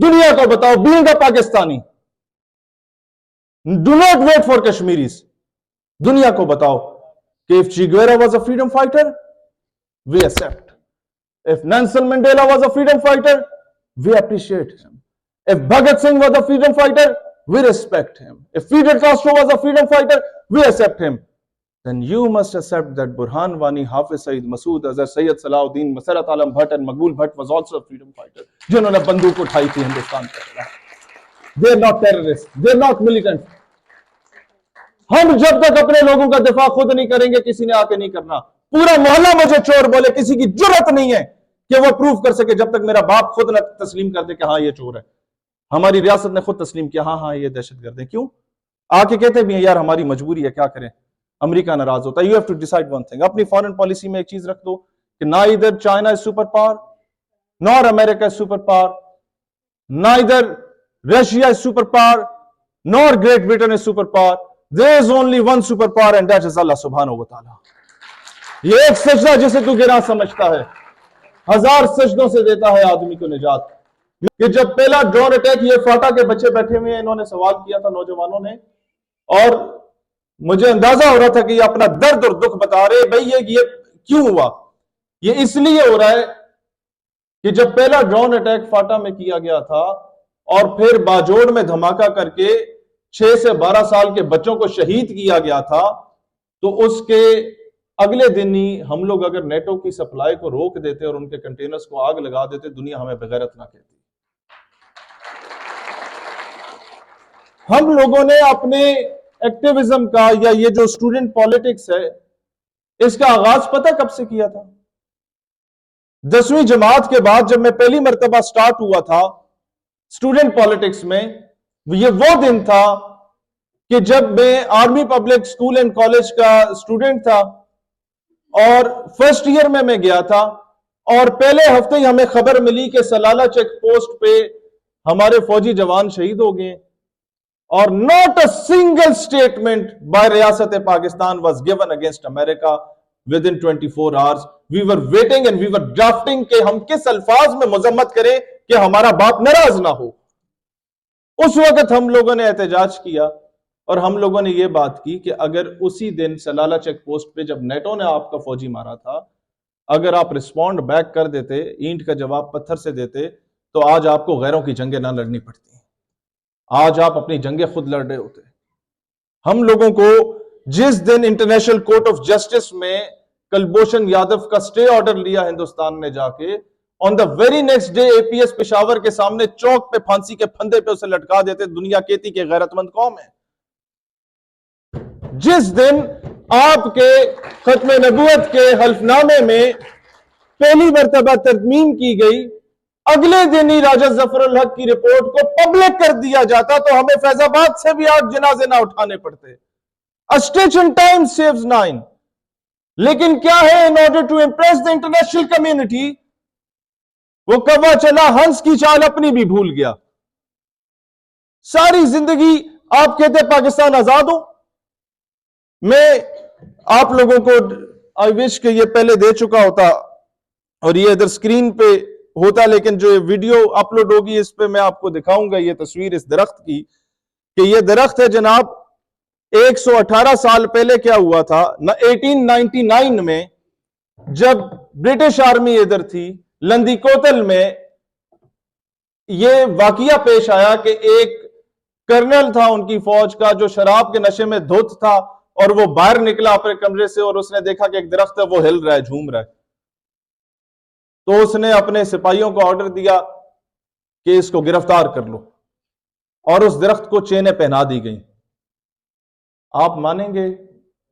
دنیا کو بتاؤ, being a Pakistani, do not wait for Kashmiris. دنیا کو بتاؤ کہ if Che Guevara was a freedom fighter, we accept. If Nelson Mandela was a freedom fighter, we appreciate him. If Bhagat Singh was a freedom fighter, we respect him. If Fidel Castro was a freedom fighter, we accept him. Then you must accept that Burhan Wani, Hafiz Saeed, Masood Azhar, Sayyid Salahuddin, Masarat Alam Bhatt and Maqbool Bhatt was also a freedom fighter. جنہوں نے بندوق اٹھائی تھی ہندوستان کے خلاف. They are not terrorists. They are not militants. ہم جب تک اپنے لوگوں کا دفاع خود نہیں کریں گے, کسی نے آ کے نہیں کرنا. پورا محلہ مجھے چور بولے, کسی کی جرت نہیں ہے کہ وہ پروف کر سکے جب تک میرا باپ خود نہ تسلیم کر دے کہ ہاں یہ چور ہے. ہماری ریاست نے خود تسلیم کیا ہاں یہ دہشت گرد ہے. کیوں آ کے کہتے بھی ہیں یار ہماری مجبوری ہے, کیا کریں, امریکہ ناراض ہوتا ہے. You have to decide one thing. اپنی فارن پالیسی میں ایک چیز رکھ دو کہ نہ ادھر چائنا از سپر پاور, نار امریکہ از سپر پاور, نہ ادھر Russia is super power, nor Great Britain is super power. There is only one super power and that is Allah subhanahu wa ta'ala. یہ ایک سجدہ جسے تو گناہ سمجھتا ہے, 1000 سجدوں سے دیتا ہے آدمی کو نجات. کہ جب پہلا ڈرون اٹیک, یہ فاٹا کے بچے بیٹھے ہوئے ہیں, انہوں نے سوال کیا تھا نوجوانوں نے, اور مجھے اندازہ ہو رہا تھا کہ یہ اپنا درد اور دکھ بتا رہے. بھئی یہ کیوں ہوا؟ یہ اس لیے ہو رہا ہے کہ جب پہلا ڈرون اٹیک فاٹا میں کیا گیا تھا اور پھر باجوڑ میں دھماکہ کر کے 6 سے 12 سال کے بچوں کو شہید کیا گیا تھا, تو اس کے اگلے دن ہی ہم لوگ اگر نیٹو کی سپلائی کو روک دیتے اور ان کے کنٹینرز کو آگ لگا دیتے, دنیا ہمیں بغیرت نہ کہتی. ہم لوگوں نے اپنے ایکٹیویزم کا یا یہ جو اسٹوڈنٹ پالیٹکس ہے, اس کا آغاز پتہ کب سے کیا تھا؟ 10ویں جماعت کے بعد جب میں پہلی مرتبہ سٹارٹ ہوا تھا اسٹوڈنٹ پالیٹکس میں, یہ وہ دن تھا کہ جب میں army public school and college کا اسٹوڈنٹ تھا اور فرسٹ ایئر میں گیا تھا, اور پہلے ہفتے ہی ہمیں خبر ملی کہ سلالہ چیک پوسٹ پہ ہمارے فوجی جوان شہید ہو گئے, اور not a single statement by ریاست Pakistan was given against America within 24 hours. We were waiting and we were drafting کہ ہم کس الفاظ میں مذمت کریں کہ ہمارا باپ ناراض نہ ہو. اس وقت ہم لوگوں نے احتجاج کیا اور ہم لوگوں نے یہ بات کی کہ اگر اسی دن سلالہ چیک پوسٹ پہ جب نیٹو نے آپ کا فوجی مارا تھا, اگر آپ رسپونڈ بیک کر دیتے, اینٹ کا جواب پتھر سے دیتے, تو آج آپ کو غیروں کی جنگیں نہ لڑنی پڑتی, آج آپ اپنی جنگیں خود لڑ رہے ہوتے. ہم لوگوں کو جس دن انٹرنیشنل کورٹ آف جسٹس میں کلبھوشن یادو کا سٹے آرڈر لیا ہندوستان نے جا کے, on the very next day APS Peshawar کے سامنے چوک پہ پھانسی کے پھندے پہ اسے لٹکا دیتے, دنیا کہتی کہ غیرت مند قوم ہے. جس دن آپ کے ختم نبوت کے حلف نامے میں پہلی مرتبہ ترمیم کی گئی, اگلے دن ہی راجہ ظفر الحق کی رپورٹ کو پبلک کر دیا جاتا, تو ہمیں فیض آباد سے بھی 8 جنازے نہ اٹھانے پڑتے. A stitch in time saves 9. لیکن کیا ہے, in order to impress the international community, وہ کوا چلا ہنس کی چال اپنی بھی بھول گیا. ساری زندگی آپ کہتے پاکستان آزاد ہو. میں آپ لوگوں کو I wish کہ یہ پہلے دے چکا ہوتا اور یہ ادھر سکرین پہ ہوتا, لیکن جو ویڈیو اپلوڈ ہوگی اس پہ میں آپ کو دکھاؤں گا یہ تصویر اس درخت کی, کہ یہ درخت ہے جناب. 118 سال پہلے کیا ہوا تھا, 1899 میں جب برٹش آرمی ادھر تھی لندی کوتل میں, یہ واقعہ پیش آیا کہ ایک کرنل تھا ان کی فوج کا جو شراب کے نشے میں دھت تھا, اور وہ باہر نکلا اپنے کمرے سے اور اس نے دیکھا کہ ایک درخت ہے وہ ہل رہا ہے, جھوم رہا ہے. تو اس نے اپنے سپاہیوں کو آرڈر دیا کہ اس کو گرفتار کر لو, اور اس درخت کو چینیں پہنا دی گئیں. آپ مانیں گے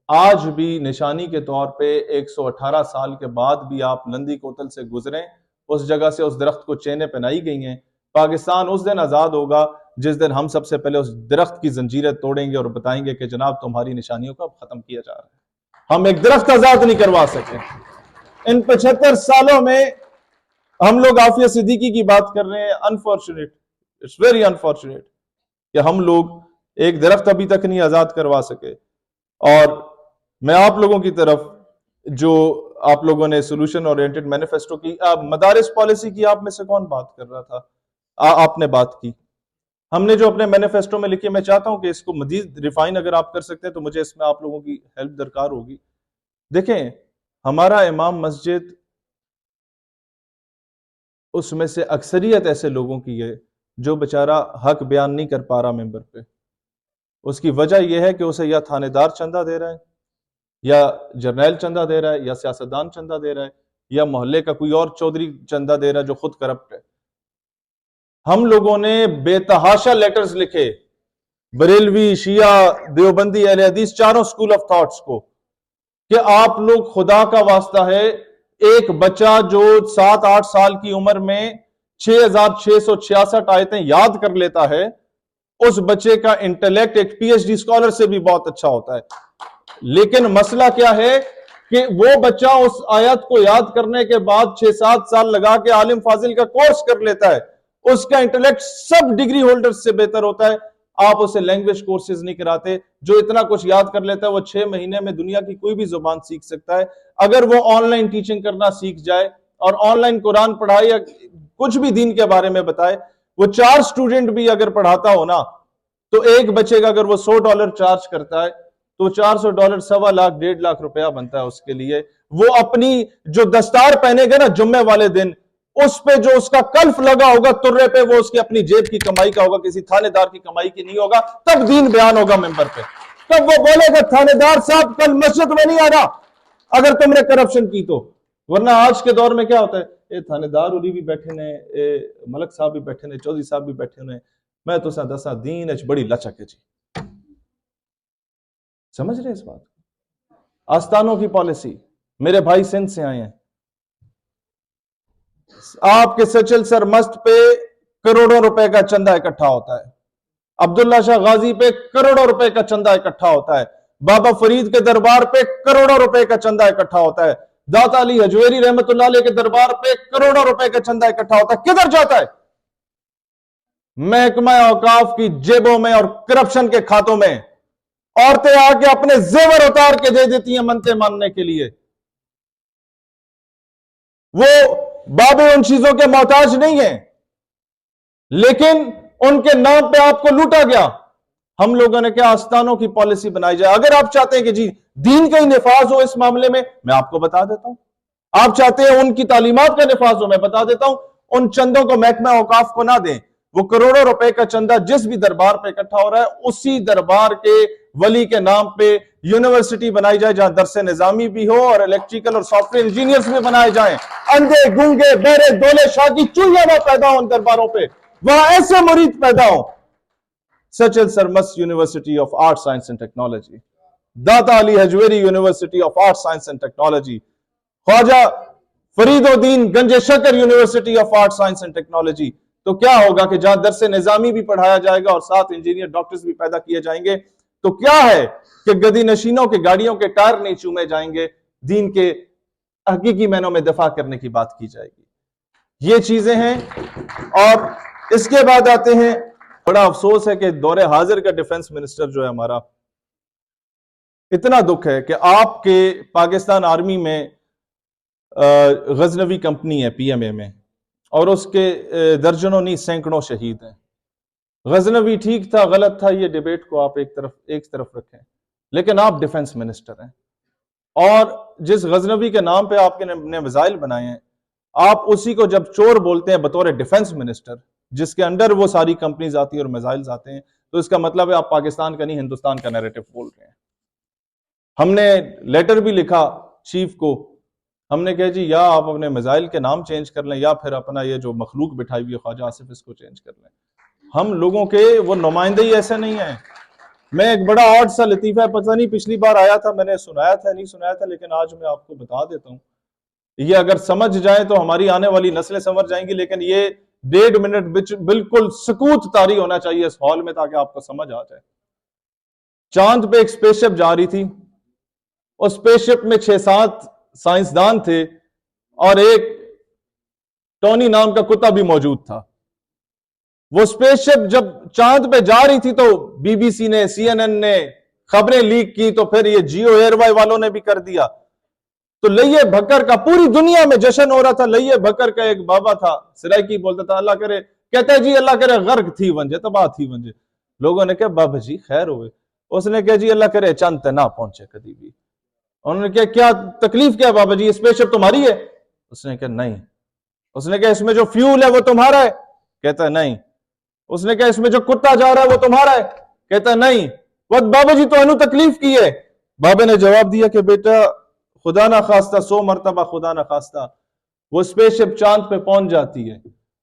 آج بھی نشانی کے طور پہ 118 سال کے بعد بھی آپ لندی کوتل سے گزریں, اس جگہ سے اس درخت کو چینیں پہنائی گئی ہیں. پاکستان اس دن آزاد ہوگا جس دن ہم سب سے پہلے اس درخت کی زنجیریں توڑیں گے اور بتائیں گے کہ جناب تمہاری نشانیوں کو اب ختم کیا جا رہا ہے. ہم ایک درخت آزاد نہیں کروا سکے. ان 75 سالوں میں ہم لوگ عافیہ صدیقی کی بات کر رہے ہیں. انفارچونیٹ, اٹس ویری انفارچونیٹ کہ ہم لوگ ایک درخت ابھی تک نہیں آزاد کروا سکے. اور میں آپ لوگوں کی طرف جو آپ لوگوں نے سولوشن اورینٹڈ مینیفیسٹو کی, مدارس پالیسی کی آپ میں سے کون بات کر رہا تھا؟ آپ نے بات کی، ہم نے جو اپنے مینیفیسٹو میں لکھی، میں چاہتا ہوں کہ اس کو مزید ریفائن اگر آپ کر سکتے ہیں تو مجھے اس میں آپ لوگوں کی ہیلپ درکار ہوگی۔ دیکھیں، ہمارا امام مسجد، اس میں سے اکثریت ایسے لوگوں کی ہے جو بیچارہ حق بیان نہیں کر پا رہا ممبر پہ۔ اس کی وجہ یہ ہے کہ اسے یا تھانے دار چندہ دے رہا ہے، یا جرنیل چندہ دے رہا ہے، یا سیاستدان چندہ دے رہا ہے، یا محلے کا کوئی اور چودھری چندہ دے رہا ہے جو خود کرپٹ ہے۔ ہم لوگوں نے بے تحاشا لیٹرز لکھے بریلوی، شیعہ، دیوبندی، اہل حدیث، چاروں سکول آف تھاٹس کو، کہ آپ لوگ خدا کا واسطہ ہے، ایک بچہ جو 7-8 سال کی عمر میں 6666 آیتیں یاد کر لیتا ہے، اس بچے کا انٹلیکٹ ایک پی ایچ ڈی اسکالر سے بھی بہت اچھا ہوتا ہے۔ لیکن مسئلہ کیا ہے کہ وہ بچہ اس آیت کو یاد کرنے کے بعد 6-7 سال لگا کے عالم فاضل کا کورس کر لیتا ہے، اس کا انٹلیکٹ سب ڈگری ہولڈر سے بہتر ہوتا ہے۔ آپ اسے لینگویج کورسز نہیں کراتے، جو اتنا کچھ یاد کر لیتا ہے وہ 6 مہینے میں دنیا کی کوئی بھی زبان سیکھ سکتا ہے۔ اگر وہ آن لائن ٹیچنگ کرنا سیکھ جائے اور آن لائن قرآن پڑھائے یا کچھ بھی دین کے بارے میں بتائے، وہ 4 سٹوڈنٹ بھی اگر پڑھاتا ہو نا، تو ایک بچے کا اگر وہ $100 چارج کرتا ہے تو $400 سوا لاکھ 1.5 لاکھ روپیہ بنتا ہے اس کے لیے۔ وہ اپنی جو دستار پہنے گا نا جمعے والے دن، اس پہ جو اس کا کلف لگا ہوگا ترے پہ، وہ اس کی اپنی جیب کی کمائی کا ہوگا، کسی تھانے دار کی کمائی کی نہیں ہوگا۔ تب دین بیان ہوگا ممبر پہ، تب وہ بولے گا تھانے دار صاحب کل مسجد میں نہیں آنا اگر تم نے کرپشن کی تو۔ ورنہ آج کے دور میں کیا ہوتا ہے، اے تھانے دار علی بھی بیٹھے نے، اے ملک صاحب بھی بیٹھے نے، چودھری صاحب بھی بیٹھے نے، میں تو سا دسا دین اچ بڑی لچک ہے جی۔ سمجھ رہے اس بات کو؟ آستانوں کی پالیسی، میرے بھائی سندھ سے آئے ہیں، آپ کے سچل سر مست پہ کروڑوں روپے کا چندہ اکٹھا ہوتا ہے، عبداللہ شاہ غازی پہ کروڑوں روپے کا چندہ اکٹھا ہوتا ہے، بابا فرید کے دربار پہ کروڑوں روپے کا چندہ اکٹھا ہوتا ہے، داتا علی حجویری رحمت اللہ علیہ کے دربار پہ کروڑوں روپے کا چندہ اکٹھا ہوتا ہے۔ کدھر جاتا ہے؟ محکمہ اوقاف کی جیبوں میں اور کرپشن کے کھاتوں میں۔ عورتیں آ کے اپنے زیور اتار کے دے دیتی ہیں منتیں ماننے کے لیے۔ وہ بابے ان چیزوں کے محتاج نہیں ہیں، لیکن ان کے نام پہ آپ کو لوٹا گیا۔ ہم لوگوں نے کیا آستانوں کی پالیسی بنائی جائے۔ اگر آپ چاہتے ہیں کہ جی دین کا ہی نفاذ ہو اس معاملے میں آپ کو بتا دیتا ہوں۔ آپ چاہتے ہیں ان کی تعلیمات کا نفاذ ہو، میں بتا دیتا ہوں۔ ان چندوں کو محکمہ اوقاف کو نہ دیں۔ وہ کروڑوں روپے کا چندہ جس بھی دربار پہ اکٹھا ہو رہا ہے، اسی دربار کے ولی کے نام پہ یونیورسٹی بنائی جائے جہاں درس نظامی بھی ہو اور الیکٹریکل اور سافٹ ویئر انجینئرز بھی بنائے جائیں۔ اندھے گونگے بہرے دولے شاہ کی چوہیاں نہ پیدا ہوں ان درباروں پہ، وہاں ایسے مرید پیدا ہوں۔ Sachal Sarmast university of art science and technology, Data Ali Hajveri university of art science and technology, Khwaja Fariduddin Ganj Shakar university of art science and technology. تو کیا ہوگا کہ جہاں درس نظامی بھی پڑھایا جائے گا اور 7 انجینئر ڈاکٹرز بھی پیدا کیے جائیں گے، تو کیا ہے کہ گدی نشینوں کے گاڑیوں کے ٹائر نہیں چومے جائیں گے، دین کے حقیقی معنوں میں دفاع کرنے کی بات کی جائے گی۔ یہ چیزیں ہیں۔ اور اس کے بعد آتے ہیں، بڑا افسوس ہے کہ دور حاضر کا ڈیفنس منسٹر جو ہے ہمارا، اتنا دکھ ہے کہ آپ کے پاکستان آرمی میں غزنوی کمپنی ہے پی ایم اے میں، اور اس کے درجنوں نہیں سینکڑوں شہید ہیں۔ غزنوی ٹھیک تھا غلط تھا، یہ ڈیبیٹ کو آپ ایک طرف رکھیں، لیکن آپ ڈیفنس منسٹر ہیں، اور جس غزنوی کے نام پہ آپ نے میزائل بنائے ہیں، آپ اسی کو جب چور بولتے ہیں بطور ڈیفنس منسٹر، جس کے انڈر وہ ساری کمپنیز آتی ہیں اور میزائلز آتے ہیں، تو اس کا مطلب ہے آپ پاکستان کا نہیں ہندوستان کا نیریٹو بول رہے ہیں۔ ہم نے لیٹر بھی لکھا چیف کو، ہم نے کہا جی یا آپ اپنے میزائل کے نام چینج کر لیں، یا پھر اپنا یہ جو مخلوق بٹھائی ہوئی ہے خواجہ آصف، اس کو چینج کر لیں۔ ہم لوگوں کے وہ نمائندے ہی ایسے نہیں ہیں۔ میں ایک بڑا آڈ سا لطیفہ، پتہ نہیں پچھلی بار آیا تھا میں نے سنایا تھا نہیں سنایا تھا، لیکن آج میں آپ کو بتا دیتا ہوں۔ یہ اگر سمجھ جائیں تو ہماری آنے والی نسلیں سمجھ جائیں گی، لیکن یہ 1.5 منٹ بالکل سکوت طاری ہونا چاہیے اس ہال میں تاکہ آپ کو سمجھ آ جائے۔ چاند پہ ایک سپیس شپ جا رہی تھی، اس سپیس شپ میں 6-7 سائنسدان تھے، اور ایک ٹونی نام کا کتا بھی موجود تھا۔ وہ سپیس شپ جب چاند پہ جا رہی تھی تو بی بی سی نے، سی این این نے خبریں لیک کی، تو پھر یہ جیو ایئر وائی والوں نے بھی کر دیا۔ تو لئیے بھکر کا پوری دنیا میں جشن ہو رہا تھا۔ لئیے بھکر کا ایک بابا تھا، سرائکی بولتا تھا، اللہ کرے کہتا ہے جی اللہ کرے غرق تھی ونجے تباہ تھی ونجے. لوگوں نے کہا بابا جی خیر ہوئے. اس نے کہا جی اللہ کرے چاند تے نہ پہنچے کبھی بھی. انہوں نے کہا کیا تکلیف کیا بابا جی, اسپیس شپ تمہاری ہے؟ اس نے کہا نہیں. اس نے کہا اس میں جو فیول ہے وہ تمہارا ہے؟ کہتا ہے نہیں. اس نے کہا اس میں جو کتا جا رہا ہے وہ تمہارا ہے؟ کہتا ہے نہیں. وہ بابا جی تو انہوں تکلیف کی ہے. بابا نے جواب دیا کہ بیٹا خدا نہ خواستہ 100 مرتبہ خدا نہ خواستہ وہ اسپیس شپ چاند پہ پہنچ جاتی ہے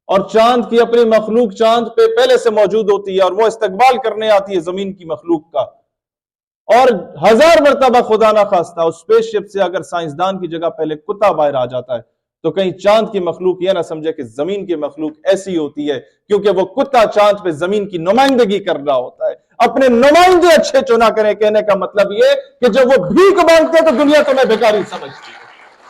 اور چاند کی اپنی مخلوق چاند پہ پہلے سے موجود ہوتی ہے اور وہ استقبال کرنے آتی ہے زمین کی مخلوق کا. اور 1000 مرتبہ خدا نہ خواستہ اس اسپیس شپ سے اگر سائنسدان کی جگہ پہلے کتا باہر آ جاتا ہے تو کہیں چاند کی مخلوق یہ نہ سمجھے کہ زمین کی مخلوق ایسی ہوتی ہے, کیونکہ وہ کتا چاند پہ زمین کی نمائندگی کر رہا ہوتا ہے. اپنے نمائندے اچھے چنا کریں, کہنے کا مطلب یہ کہ جب وہ بھیک مانگتے تو دنیا تمہیں بیکاری سمجھتی ہے.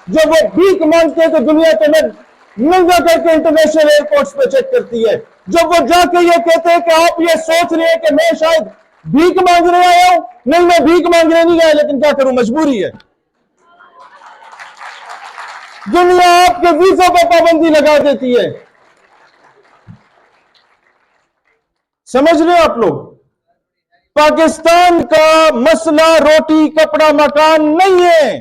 جب وہ بھیک مانگتے تو دنیا تمہیں ننگا کر کے انٹرنیشنل ایئرپورٹس پہ چیک کرتی ہے. جب وہ جا کے یہ کہتے ہیں کہ آپ یہ سوچ رہے ہیں کہ میں شاید بھیک مانگنے آیا ہوں, نہیں میں بھیک مانگنے نہیں آیا, لیکن کیا کروں مجبوری ہے. دنیا آپ کے ویزا پہ پابندی لگا دیتی ہے. سمجھ رہے آپ لوگ؟ پاکستان کا مسئلہ روٹی کپڑا مکان نہیں ہے.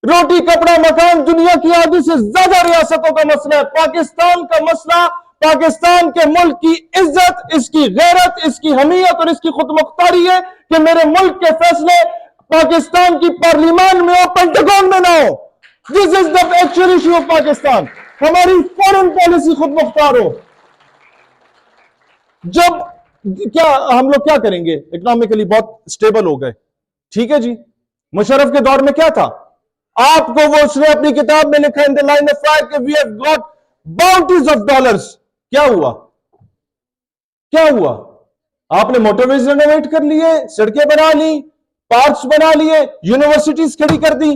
روٹی کپڑا مکان دنیا کی آدھی سے زیادہ ریاستوں کا مسئلہ ہے. پاکستان کا مسئلہ پاکستان کے ملک کی عزت, اس کی غیرت, اس کی حمیت اور اس کی خود مختاری ہے کہ میرے ملک کے فیصلے پاکستان کی پارلیمان میں ہو, پینٹاگون میں نہ ہو. This is the actual issue of Pakistan. ہماری فورن پالیسی خود مختار ہو. جب کیا ہم لوگ کیا کریں گے, اکنامکلی بہت سٹیبل ہو گئے, ٹھیک ہے جی. مشرف کے دور میں کیا تھا, آپ کو وہ اس نے اپنی کتاب میں لکھا in the line of fire کہ we have got bounties of dollars. کیا ہوا, کیا ہوا؟ آپ نے موٹر ویز رینوویٹ کر لیے, سڑکیں بنا لی, پارکس بنا لیے, یونیورسٹیز کھڑی کر دی.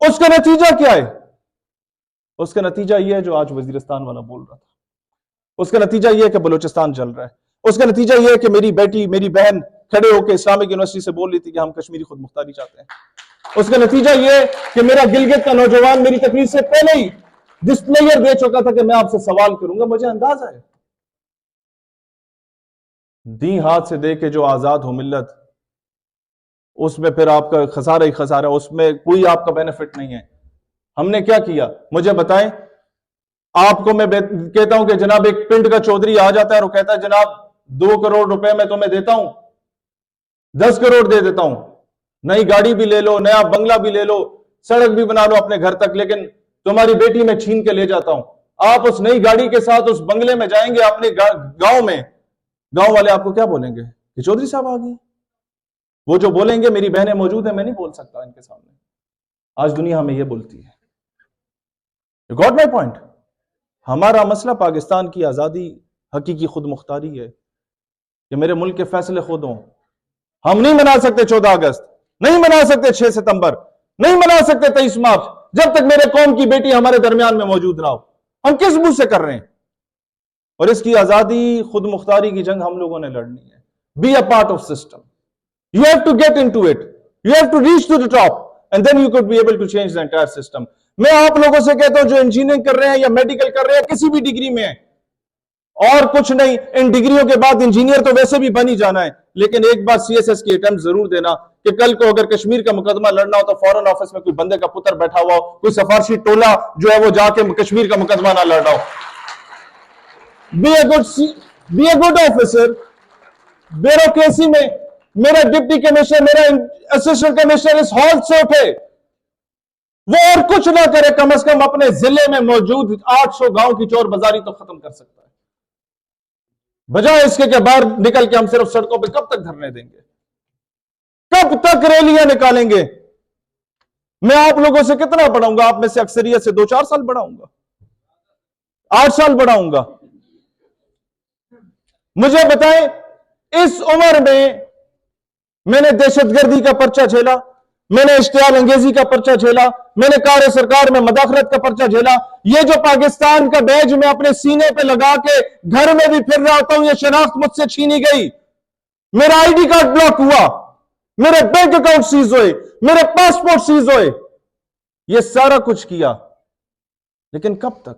اس کا نتیجہ کیا ہے؟ اس کا نتیجہ یہ ہے جو آج وزیرستان والا بول رہا تھا. اس کا نتیجہ یہ ہے کہ بلوچستان جل رہا ہے. اس کا نتیجہ یہ ہے کہ میری بیٹی میری بہن کھڑے ہو کے اسلامک یونیورسٹی سے بول رہی تھی کہ ہم کشمیری خود مختاری چاہتے ہیں. اس کا نتیجہ یہ ہے کہ میرا گلگت کا نوجوان میری تقریر سے پہلے ہی ڈسپلیئر دے چکا تھا کہ میں آپ سے سوال کروں گا. مجھے اندازہ ہے دی ہاتھ سے دے کے جو آزاد ہو ملت, اس میں پھر آپ کا خسارہ ہی خسارہ, اس میں کوئی آپ کا بینیفٹ نہیں ہے. ہم نے کیا کیا مجھے بتائیں. آپ کو میں کہتا ہوں کہ جناب ایک پنڈ کا چودھری آ جاتا ہے اور وہ کہتا ہے جناب 2 کروڑ روپے میں تمہیں دیتا ہوں, 10 کروڑ دے دیتا ہوں, نئی گاڑی بھی لے لو, نیا بنگلہ بھی لے لو, سڑک بھی بنا لو اپنے گھر تک, لیکن تمہاری بیٹی میں چھین کے لے جاتا ہوں. آپ اس نئی گاڑی کے ساتھ اس بنگلے میں جائیں گے اپنے گاؤں میں, گاؤں والے آپ کو کیا بولیں گے کہ چودھری صاحب آ گئے. وہ جو بولیں گے میری بہنیں موجود ہیں, میں نہیں بول سکتا ان کے سامنے. آج دنیا ہمیں یہ بولتی ہے. You got my point? ہمارا مسئلہ پاکستان کی آزادی, حقیقی خود مختاری ہے کہ میرے ملک کے فیصلے خود ہوں. ہم نہیں منا سکتے 14 اگست, نہیں منا سکتے 6 ستمبر, نہیں منا سکتے 23 مارچ جب تک میرے قوم کی بیٹی ہمارے درمیان میں موجود نہ ہو. ہم کس منہ سے کر رہے ہیں؟ اور اس کی آزادی خود مختاری کی جنگ ہم لوگوں نے لڑنی ہے. Be a part of system. You have to get into it. You have to reach to the top and then you could be able to change the entire system. میں آپ لوگوں سے کہتا ہوں جو انجینئرنگ کر رہے ہیں یا میڈیکل کر رہے ہیں کسی بھی ڈگری میں ہیں, اور کچھ نہیں, ان ڈگریوں کے بعد انجینئر تو ویسے بھی بن ہی جانا ہے, لیکن ایک بار سی ایس ایس کی اٹیمپٹ ضرور دینا کہ کل کو اگر کشمیر کا مقدمہ لڑنا ہو تو فورن آفس میں کوئی بندے کا پتر بیٹھا ہوا ہو, کوئی سفارشی ٹولہ جو ہے وہ جا کے کشمیر کا مقدمہ نہ لڑ رہا ہو. Be a good officer. Bureaucracy میں میرا ڈپٹی کمشنر, میرا اسسٹنٹ کمشنر اس ہال سے اٹھے, وہ اور کچھ نہ کرے, کم از کم اپنے ضلع میں موجود 800 گاؤں کی چور بازاری تو ختم کر سکتا ہے, بجائے اس کے کہ باہر نکل کے ہم صرف سڑکوں پہ کب تک دھرنے دیں گے, کب تک ریلیاں نکالیں گے. میں آپ لوگوں سے کتنا بڑھاؤں گا؟ آپ میں سے اکثریت سے 2-4 سال بڑھاؤں گا, 8 سال بڑھاؤں گا. مجھے بتائیں اس عمر میں نے دہشت گردی کا پرچہ جھیلا, میں نے اشتعال انگیزی کا پرچہ جھیلا, میں نے کار سرکار میں مداخلت کا پرچہ جھیلا. یہ جو پاکستان کا بیج میں اپنے سینے پہ لگا کے گھر میں بھی پھر رہا ہوتا ہوں, یہ شناخت مجھ سے چھینی گئی, میرا آئی ڈی کارڈ بلاک ہوا, میرے بینک اکاؤنٹ سیز ہوئے, میرے پاسپورٹ سیز ہوئے, یہ سارا کچھ کیا, لیکن کب تک؟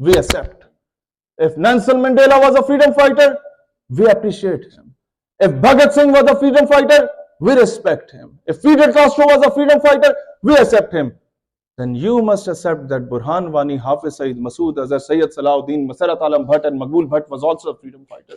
we accept. If Nelson Mandela was a freedom fighter, we appreciate him. If Bhagat Singh was a freedom fighter, we respect him. If Fidel Castro was a freedom fighter, we accept him. then you must accept that Burhan Wani, Hafiz Saeed, Masood Azhar, Sayyid Salahuddin, Masarat Alam Bhatt and Maqbool Bhatt was also a freedom fighter,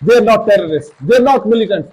They are not terrorists, they are not militants.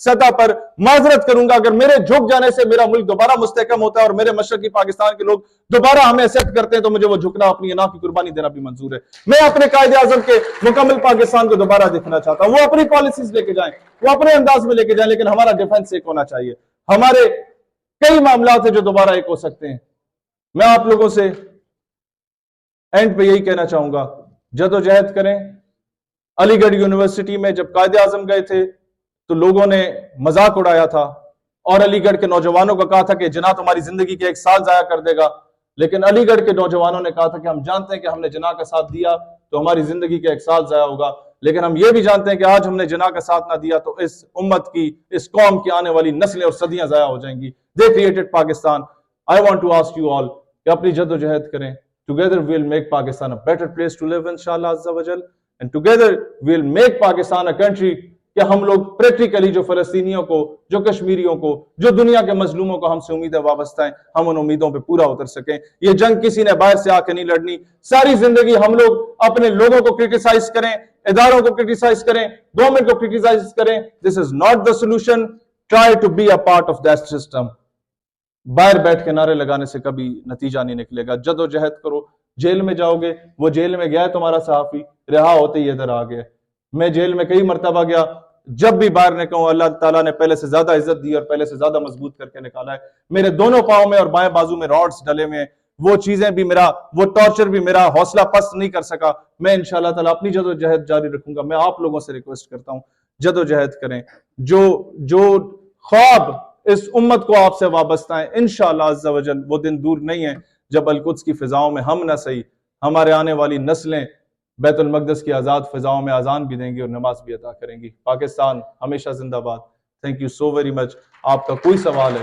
سطح پر معذرت کروں گا اگر میرے جھک جانے سے میرا ملک دوبارہ مستحکم ہوتا ہے اور میرے مشرقی پاکستان کے لوگ دوبارہ ہمیں ایکسپٹ کرتے ہیں تو مجھے وہ جھکنا اپنی انا کی قربانی دینا بھی منظور ہے. میں اپنے قائد اعظم کے مکمل پاکستان کو دوبارہ دیکھنا چاہتا ہوں. وہ اپنی پالیسیز لے کے جائیں, وہ اپنے انداز میں لے کے جائیں, لیکن ہمارا ڈیفنس ایک ہونا چاہیے. ہمارے کئی معاملات ہیں جو دوبارہ ایک ہو سکتے ہیں. میں آپ لوگوں سے اینڈ پہ یہی کہنا چاہوں گا, جدوجہد کریں. علی گڑھ یونیورسٹی میں جب قائد اعظم گئے تھے تو لوگوں نے مذاق اڑایا تھا اور علی گڑھ کے نوجوانوں کو کہا تھا کہ جناح تمہاری زندگی کے 1 سال ضائع کر دے گا, لیکن علی گڑھ کے نوجوانوں نے کہا تھا کہ ہم جانتے ہیں کہ ہم نے جناح کا ساتھ دیا تو ہماری زندگی کے 1 سال ضائع ہوگا, لیکن ہم یہ بھی جانتے ہیں کہ آج ہم نے جناح کا ساتھ نہ دیا تو اس امت کی, اس قوم کی آنے والی نسلیں اور صدیاں ضائع ہو جائیں گی. They created Pakistan. I want to ask you all کہ اپنی جدوجہد کریں. Together we'll make Pakistan a better place to live inshallah azza wa jal, and together we'll make Pakistan a country کہ ہم لوگ پریکٹیکلی جو فلسطینیوں کو, جو کشمیریوں کو, جو دنیا کے مظلوموں کو ہم سے امیدیں وابستہ ہیں, ہم ان امیدوں پہ پورا اتر سکیں. یہ جنگ کسی نے باہر سے آ کے نہیں لڑنی. ساری زندگی ہم لوگ اپنے لوگوں کو کرٹیسائز کریں, اداروں کو کرٹیسائز کریں, گورنمنٹ کو کرٹیسائز کریں. This is not the solution. Try to be a part of that system. باہر بیٹھ کے نعرے لگانے سے کبھی نتیجہ نہیں نکلے گا. جدوجہد کرو. جیل میں جاؤ گے, وہ جیل میں گیا ہے تمہارا صحافی, رہا ہوتے ہی ادھر آ گیا. میں جیل میں کئی مرتبہ گیا, جب بھی باہر نکلوں اللہ تعالیٰ نے پہلے سے زیادہ عزت دی اور پہلے سے زیادہ مضبوط کر کے نکالا ہے. میرے دونوں پاؤں میں اور بائیں بازو میں راڈز ڈلے ہوئے ہیں. وہ چیزیں بھی میرا, وہ ٹارچر بھی میرا حوصلہ پست نہیں کر سکا. میں انشاءاللہ تعالیٰ اپنی جدوجہد جاری رکھوں گا. میں آپ لوگوں سے ریکویسٹ کرتا ہوں جدوجہد کریں. جو خواب اس امت کو آپ سے وابستہ ہیں, انشاءاللہ عز و جل وہ دن دور نہیں ہے جب القدس کی فضاؤں میں ہم نہ صحیح, ہمارے آنے والی نسلیں بیت المقدس کی آزاد فضاؤں میں اذان بھی دیں گی اور نماز بھی عطا کریں گی. پاکستان ہمیشہ زندہ باد. Thank you so very much. آپ کا کوئی سوال ہے؟